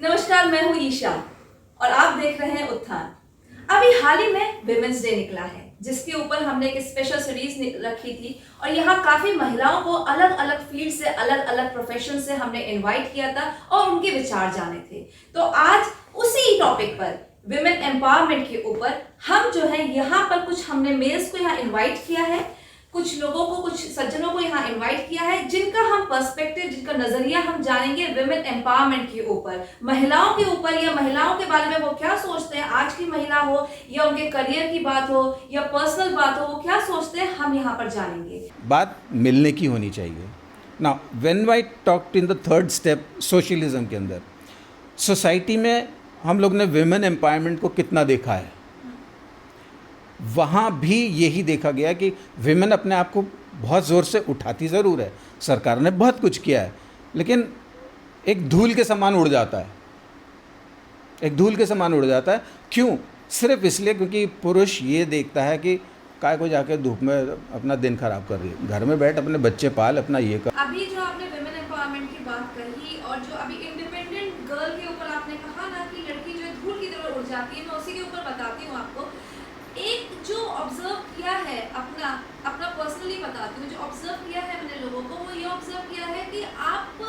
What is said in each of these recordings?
नमस्कार, मैं हूँ ईशा और आप देख रहे हैं उत्थान। अभी हाल ही में विमेंस डे निकला है, जिसके ऊपर हमने एक स्पेशल सीरीज रखी थी और यहाँ काफी महिलाओं को अलग अलग फील्ड से, अलग अलग प्रोफेशन से हमने इनवाइट किया था और उनके विचार जाने थे। तो आज उसी टॉपिक पर, विमेन एम्पावरमेंट के ऊपर, हम जो है यहाँ पर कुछ हमने मेल्स को यहाँ इन्वाइट किया है, कुछ लोगों को, कुछ सज्जनों को यहाँ इनवाइट किया है, जिनका हम पर्सपेक्टिव, जिनका नजरिया हम जानेंगे विमेन एम्पावरमेंट के ऊपर, महिलाओं के ऊपर, या महिलाओं के बारे में वो क्या सोचते हैं। आज की महिला हो या उनके करियर की बात हो या पर्सनल बात हो, वो क्या सोचते हैं, हम यहाँ पर जानेंगे। बात मिलने की होनी चाहिए ना। When I talked in the third step socialism के अंदर, सोसाइटी में हम लोग ने विमेन एम्पावरमेंट को कितना देखा है, वहाँ भी यही देखा गया कि विमेन अपने आप को बहुत ज़ोर से उठाती ज़रूर है, सरकार ने बहुत कुछ किया है, लेकिन एक धूल के समान उड़ जाता है, एक धूल के समान उड़ जाता है। क्यों? सिर्फ इसलिए क्योंकि पुरुष ये देखता है कि काय को जाके धूप में अपना दिन खराब कर रही है, घर में बैठ अपने बच्चे पाल, अपना ये कर। अभी जो आपने विमेन एम्पावरमेंट की बात कही और जो अभी इंडिपेंडेंट गर्ल के ऊपर आपने कहा ना कि लड़की जो है धूल की तरह उड़ जाती है, मैं उसी के ऊपर बताती हूँ आपको। एक जो ऑब्जर्व किया है, अपना अपना पर्सनली बताती हूँ, जो ऑब्जर्व किया है मैंने लोगों को, वो ये ऑब्जर्व किया है कि आप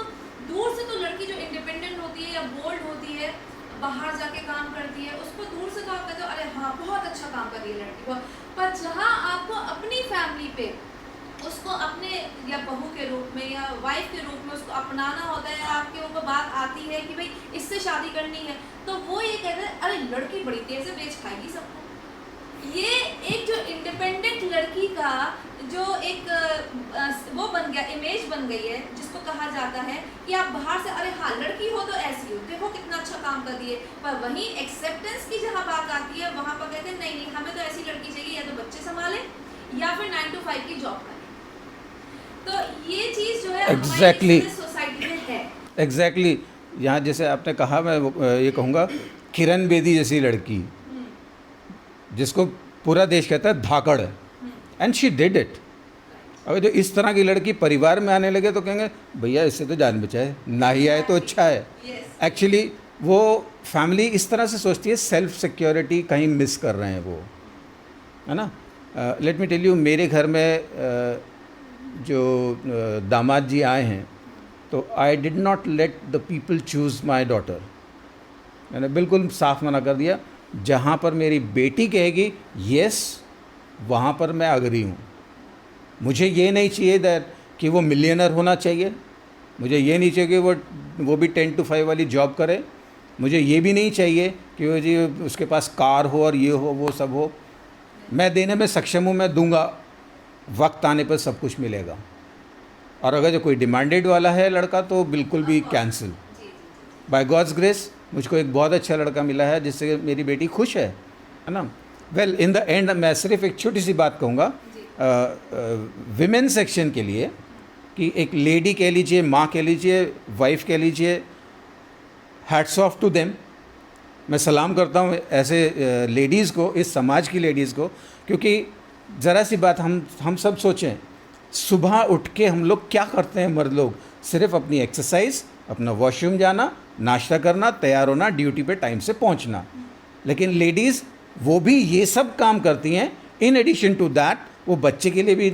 दूर से तो लड़की जो इंडिपेंडेंट होती है या बोल्ड होती है, बाहर जाके काम करती है, उसको दूर से तो आप कहते हो अरे हाँ बहुत अच्छा काम कर रही है लड़की वो, पर जहाँ आपको अपनी फैमिली पे उसको अपने या बहू के रूप में या वाइफ के रूप में उसको अपनाना होता है, आपके ऊपर बात आती है कि भाई इससे शादी करनी है, तो वो ये कहते हैं अरे लड़की बड़ी तेज से बेच खाएगी सबको। ये एक जो इंडिपेंडेंट लड़की का जो एक वो बन गया, इमेज बन गई है, जिसको कहा जाता है कि आप बाहर से अरे हाँ लड़की हो तो ऐसी हो, देखो कितना अच्छा काम कर रही है, पर वहीं एक्सेप्टेंस की जहाँ बात आती है वहाँ पर कहते हैं नहीं नहीं, हमें तो ऐसी लड़की चाहिए या तो बच्चे संभाले या फिर 9 to 5 की जॉब करे। तो ये चीज़ जो है एग्जैक्टली सोसाइटी में है। एग्जैक्टली यहाँ जैसे आपने कहा, मैं ये कहूँगा किरण बेदी जैसी लड़की, जिसको पूरा देश कहता है धाकड़, एंड शी डिड इट। अगर जो इस तरह की लड़की परिवार में आने लगे तो कहेंगे भैया इससे तो जान बचाए, ना ही आए तो अच्छा है। एक्चुअली वो फैमिली इस तरह से सोचती है, सेल्फ सिक्योरिटी कहीं मिस कर रहे हैं वो, है ना। लेट मी टेल यू, मेरे घर में जो दामाद जी आए हैं, तो I did not let the people choose my daughter. मैंने बिल्कुल साफ मना कर दिया, जहाँ पर मेरी बेटी कहेगी यस, वहाँ पर मैं अग्री हूँ। मुझे ये नहीं चाहिए दैट कि वो मिलियनर होना चाहिए, मुझे ये नहीं चाहिए कि वो भी 10 to 5 वाली जॉब करे, मुझे ये भी नहीं चाहिए कि वो जी उसके पास कार हो और ये हो वो सब हो। मैं देने में सक्षम हूँ, मैं दूंगा, वक्त आने पर सब कुछ मिलेगा। और अगर जो कोई डिमांडेड वाला है लड़का तो बिल्कुल भी कैंसिल। बाय गॉड्स ग्रेस मुझको एक बहुत अच्छा लड़का मिला है जिससे मेरी बेटी खुश है ना। वेल इन द एंड मैं सिर्फ एक छोटी सी बात कहूँगा विमेन सेक्शन के लिए, कि एक लेडी कह लीजिए, माँ कह लीजिए, वाइफ कह लीजिए, हैट्स ऑफ टू देम। मैं सलाम करता हूँ ऐसे लेडीज़ को, इस समाज की लेडीज़ को, क्योंकि ज़रा सी बात हम सब सोचें, सुबह उठ के हम लोग क्या करते हैं मर्द लोग? सिर्फ अपनी एक्सरसाइज, अपना वॉशरूम जाना, नाश्ता करना, तैयार होना, ड्यूटी पे टाइम से पहुंचना। लेकिन लेडीज़ वो भी ये सब काम करती हैं। इन एडिशन टू दैट वो बच्चे के लिए भी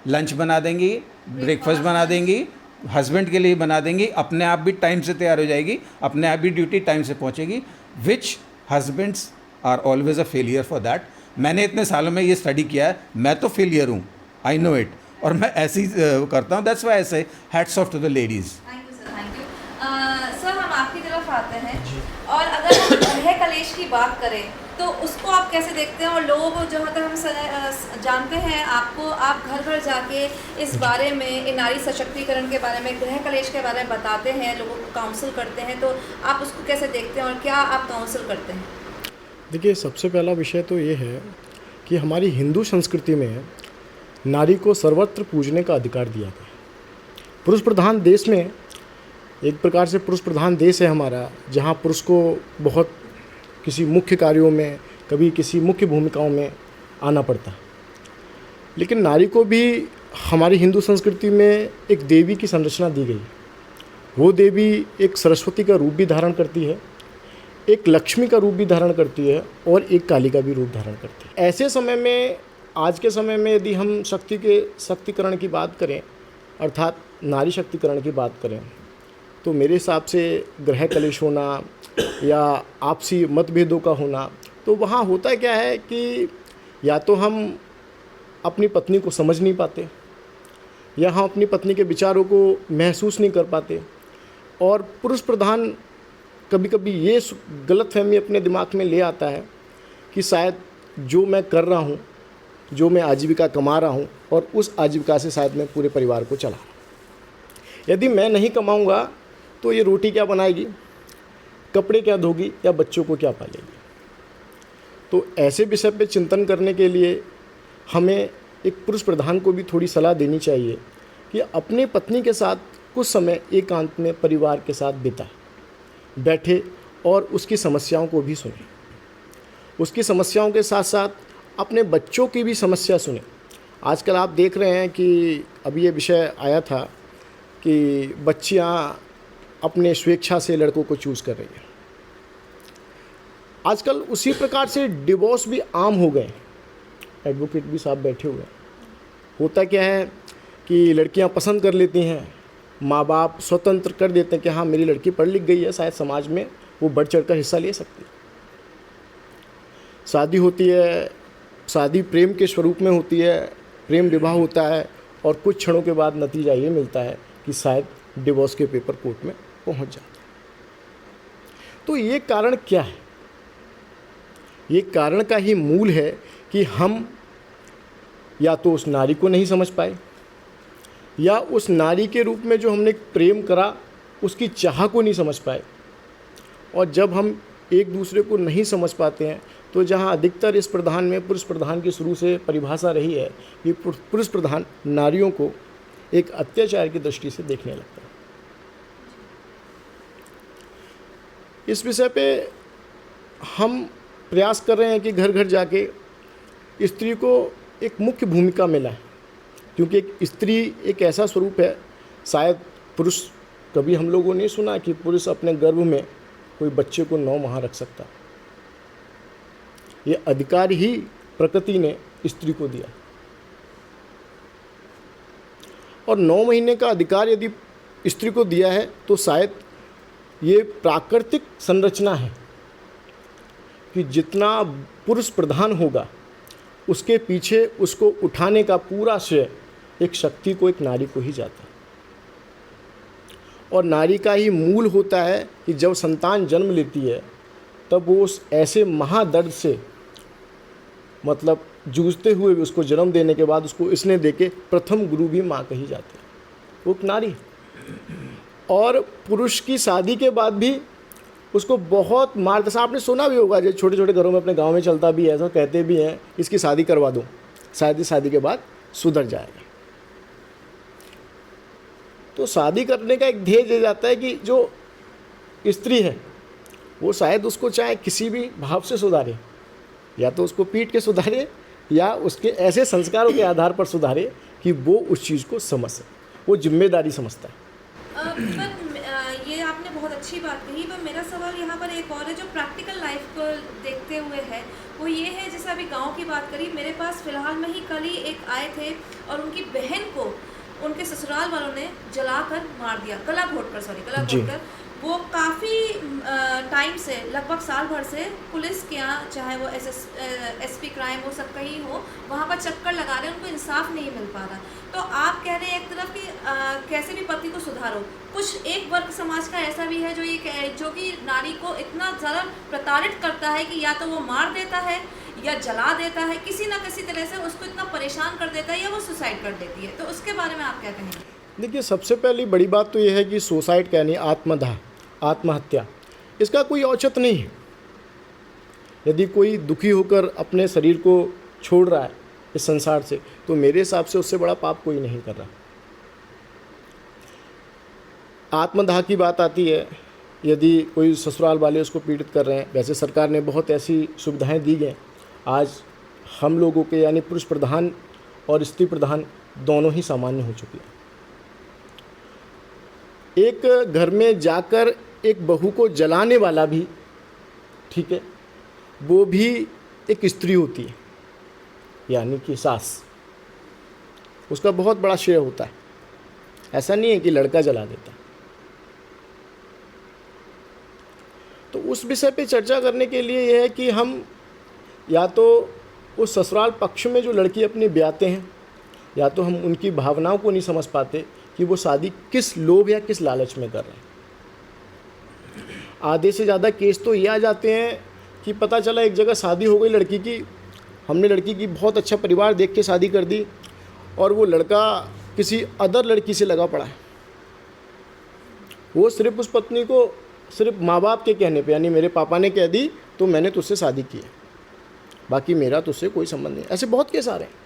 लंच बना देंगी, ब्रेकफास्ट बना देंगी, हस्बैंड के लिए बना देंगी, अपने आप भी टाइम से तैयार हो जाएगी, अपने आप भी ड्यूटी टाइम से पहुंचेगी, which husbands are always a failure for that. मैंने इतने सालों में ये स्टडी किया है, मैं तो फेलियर हूँ, आई नो इट, और मैं ऐसे ही करता हूँ। That's why I say hats off to the ladies. Thank you sir, thank you sir. हम आपकी तरफ आते हैं और अगर हम गृह कलेश की बात करें तो उसको आप कैसे देखते हैं? और लोगों को जहाँ तक हम जानते हैं, आपको आप घर घर जाके इस बारे में, नारी सशक्तिकरण के बारे में, गृह कलेश के बारे में बताते हैं, लोगों को काउंसिल करते हैं, तो आप उसको कैसे देखते हैं और क्या आप काउंसिल करते हैं? देखिए, सबसे पहला विषय तो ये है कि हमारी हिंदू संस्कृति में नारी को सर्वत्र पूजने का अधिकार दिया गया। पुरुष प्रधान देश में, एक प्रकार से पुरुष प्रधान देश है हमारा, जहाँ पुरुष को बहुत किसी मुख्य कार्यों में, कभी किसी मुख्य भूमिकाओं में आना पड़ता है, लेकिन नारी को भी हमारी हिंदू संस्कृति में एक देवी की संरचना दी गई। वो देवी एक सरस्वती का रूप भी धारण करती है, एक लक्ष्मी का रूप भी धारण करती है और एक काली का भी रूप धारण करती है। ऐसे समय में, आज के समय में यदि हम शक्ति के शक्तिकरण की बात करें, अर्थात नारी शक्तिकरण की बात करें, तो मेरे हिसाब से ग्रह कलेश होना या आपसी मतभेदों का होना, तो वहाँ होता क्या है कि या तो हम अपनी पत्नी को समझ नहीं पाते, या हम अपनी पत्नी के विचारों को महसूस नहीं कर पाते, और पुरुष प्रधान कभी कभी ये गलतफहमी अपने दिमाग में ले आता है कि शायद जो मैं कर रहा हूँ, जो मैं आजीविका कमा रहा हूँ, और उस आजीविका से शायद मैं पूरे परिवार को चला रहा हूँ। यदि मैं नहीं कमाऊँगा तो ये रोटी क्या बनाएगी, कपड़े क्या धोगी, या बच्चों को क्या पालेगी। तो ऐसे विषय पे चिंतन करने के लिए हमें एक पुरुष प्रधान को भी थोड़ी सलाह देनी चाहिए कि अपनी पत्नी के साथ कुछ समय एकांत में परिवार के साथ बिताए, बैठे और उसकी समस्याओं को भी सुने। उसकी समस्याओं के साथ साथ अपने बच्चों की भी समस्या सुने। आजकल आप देख रहे हैं कि अभी ये विषय आया था कि बच्चियां अपने स्वेच्छा से लड़कों को चूज़ कर रही हैं। आजकल उसी प्रकार से डिवोर्स भी आम हो गए। एडवोकेट भी साहब बैठे हुए हैं। होता क्या है कि लड़कियां पसंद कर लेती हैं, माँ बाप स्वतंत्र कर देते हैं कि हाँ मेरी लड़की पढ़ लिख गई है, शायद समाज में वो बढ़ चढ़ कर हिस्सा ले सकती है। शादी होती है, शादी प्रेम के स्वरूप में होती है, प्रेम विवाह होता है, और कुछ क्षणों के बाद नतीजा ये मिलता है कि शायद डिवोर्स के पेपर कोर्ट में पहुंच जाते हैं। तो ये कारण क्या है? ये कारण का ही मूल है कि हम या तो उस नारी को नहीं समझ पाए, या उस नारी के रूप में जो हमने प्रेम करा उसकी चाह को नहीं समझ पाए। और जब हम एक दूसरे को नहीं समझ पाते हैं तो जहाँ अधिकतर इस प्रधान में पुरुष प्रधान की शुरू से परिभाषा रही है कि पुरुष प्रधान नारियों को एक अत्याचार की दृष्टि से देखने लगता है। इस विषय पे हम प्रयास कर रहे हैं कि घर घर जाके स्त्री को एक मुख्य भूमिका मिला, क्योंकि एक स्त्री एक ऐसा स्वरूप है, शायद पुरुष कभी हम लोगों ने सुना कि पुरुष अपने गर्भ में कोई बच्चे को 9 माह रख सकता। ये अधिकार ही प्रकृति ने स्त्री को दिया, और 9 महीने का अधिकार यदि स्त्री को दिया है तो शायद ये प्राकृतिक संरचना है कि जितना पुरुष प्रधान होगा उसके पीछे उसको उठाने का पूरा श्रेय एक शक्ति को, एक नारी को ही जाता है। और नारी का ही मूल होता है कि जब संतान जन्म लेती है तब वो उस ऐसे महादर्द से, मतलब जूझते हुए भी उसको जन्म देने के बाद उसको स्नेह देके प्रथम गुरु भी माँ कही जाती है, वो एक नारी। और पुरुष की शादी के बाद भी उसको बहुत मार, जैसा आपने सुना भी होगा, जो छोटे छोटे घरों में अपने गांव में चलता भी है, ऐसा कहते भी हैं इसकी शादी करवा दो, शायद इस शादी के बाद सुधर जाएगा। तो शादी करने का एक ध्येय दे जाता है कि जो स्त्री है वो शायद उसको चाहे किसी भी भाव से सुधारे, या तो उसको पीट के सुधारे या उसके ऐसे संस्कारों के आधार पर सुधारे कि वो उस चीज़ को समझ सके, वो जिम्मेदारी समझता है। ये आपने बहुत अच्छी बात कही, पर मेरा सवाल यहाँ पर एक और है जो प्रैक्टिकल लाइफ को देखते हुए है, वो ये है जैसे अभी गांव की बात करी, मेरे पास फ़िलहाल में ही कल ही एक आए थे और उनकी बहन को उनके ससुराल वालों ने जलाकर मार दिया, गला घोटकर। वो काफ़ी टाइम से, लगभग साल भर से पुलिस के यहाँ, चाहे वो एसपी क्राइम हो, सब कहीं हो, वहाँ पर चक्कर लगा रहे हैं, उनको इंसाफ नहीं मिल पा रहा। तो आप कह रहे हैं एक तरफ कि कैसे भी पति को सुधारो, कुछ एक वर्ग समाज का ऐसा भी है जो कि नारी को इतना ज़्यादा प्रताड़ित करता है कि या तो वो मार देता है या जला देता है, किसी ना किसी तरह से उसको इतना परेशान कर देता है, या वो सुसाइड कर देती है। तो उसके बारे में आप क्या कहेंगे? देखिए, सबसे पहली बड़ी बात तो ये है कि सुसाइड कहनी, आत्मदाह, आत्महत्या, इसका कोई औचित्य नहीं है। यदि कोई दुखी होकर अपने शरीर को छोड़ रहा है इस संसार से, तो मेरे हिसाब से उससे बड़ा पाप कोई नहीं कर रहा। आत्मदाह की बात आती है, यदि कोई ससुराल वाले उसको पीड़ित कर रहे हैं, वैसे सरकार ने बहुत ऐसी सुविधाएं दी गई, आज हम लोगों के यानी पुरुष प्रधान और स्त्री प्रधान दोनों ही सामान्य हो चुकी है। एक घर में जाकर एक बहू को जलाने वाला भी, ठीक है, वो भी एक स्त्री होती है, यानी कि सास। उसका बहुत बड़ा श्रेय होता है, ऐसा नहीं है कि लड़का जला देता। तो उस विषय पे चर्चा करने के लिए यह है कि हम या तो उस ससुराल पक्ष में जो लड़की अपनी ब्याहते हैं, या तो हम उनकी भावनाओं को नहीं समझ पाते कि वो शादी किस लोभ या किस लालच में कर रहे हैं। आधे से ज़्यादा केस तो ये आ जाते हैं कि पता चला एक जगह शादी हो गई लड़की की, हमने लड़की की बहुत अच्छा परिवार देख के शादी कर दी, और वो लड़का किसी अदर लड़की से लगा पड़ा है। वो सिर्फ उस पत्नी को सिर्फ माँ बाप के कहने पे, यानी मेरे पापा ने कह दी तो मैंने तुझसे शादी की है, बाकी मेरा तुझसे कोई संबंध नहीं। ऐसे बहुत केस आ रहे हैं।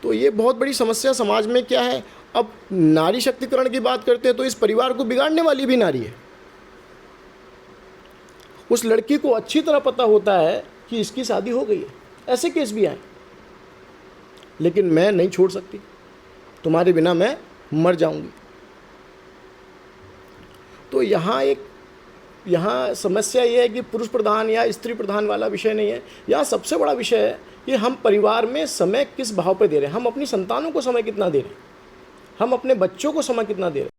तो ये बहुत बड़ी समस्या समाज में क्या है। अब नारी शक्तिकरण की बात करते हैं तो इस परिवार को बिगाड़ने वाली भी नारी है। उस लड़की को अच्छी तरह पता होता है कि इसकी शादी हो गई है, ऐसे केस भी आए, लेकिन मैं नहीं छोड़ सकती, तुम्हारे बिना मैं मर जाऊंगी। तो यहाँ समस्या ये है कि पुरुष प्रधान या स्त्री प्रधान वाला विषय नहीं है। यहाँ सबसे बड़ा विषय है कि हम परिवार में समय किस भाव पे दे रहे हैं, हम अपनी संतानों को समय कितना दे रहे हैं, हम अपने बच्चों को समय कितना दे रहे हैं।